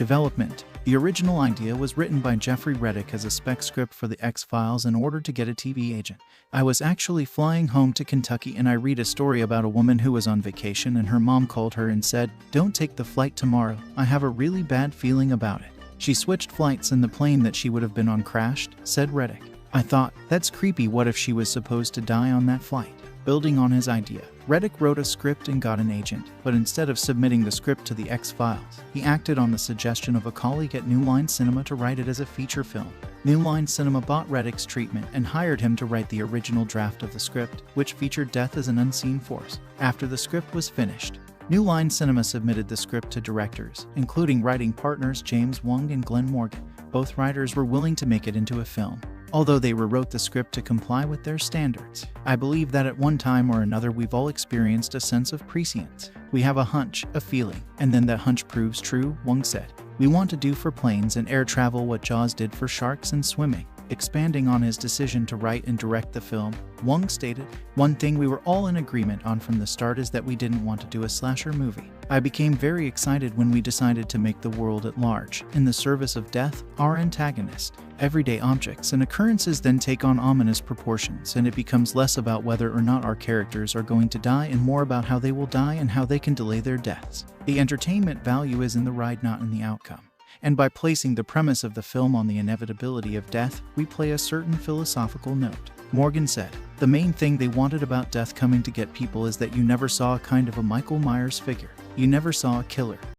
Development. The original idea was written by Jeffrey Reddick as a spec script for The X-Files in order to get a TV agent. I was actually flying home to Kentucky and I read a story about a woman who was on vacation and her mom called her and said, "Don't take the flight tomorrow, I have a really bad feeling about it." She switched flights and the plane that she would have been on crashed, said Reddick. I thought, that's creepy, what if she was supposed to die on that flight? Building on his idea, Reddick wrote a script and got an agent, but instead of submitting the script to The X-Files, he acted on the suggestion of a colleague at New Line Cinema to write it as a feature film. New Line Cinema bought Reddick's treatment and hired him to write the original draft of the script, which featured death as an unseen force. After the script was finished, New Line Cinema submitted the script to directors, including writing partners James Wong and Glenn Morgan. Both writers were willing to make it into a film, although they rewrote the script to comply with their standards. I believe that at one time or another we've all experienced a sense of prescience. We have a hunch, a feeling, and then that hunch proves true, Wong said. We want to do for planes and air travel what Jaws did for sharks and swimming. Expanding on his decision to write and direct the film, Wong stated, "One thing we were all in agreement on from the start is that we didn't want to do a slasher movie. I became very excited when we decided to make the world at large, in the service of death, our antagonist. Everyday objects and occurrences then take on ominous proportions, and it becomes less about whether or not our characters are going to die and more about how they will die and how they can delay their deaths. The entertainment value is in the ride, not in the outcome. And by placing the premise of the film on the inevitability of death, we play a certain philosophical note." Morgan said, "The main thing they wanted about death coming to get people is that you never saw a kind of a Michael Myers figure. You never saw a killer.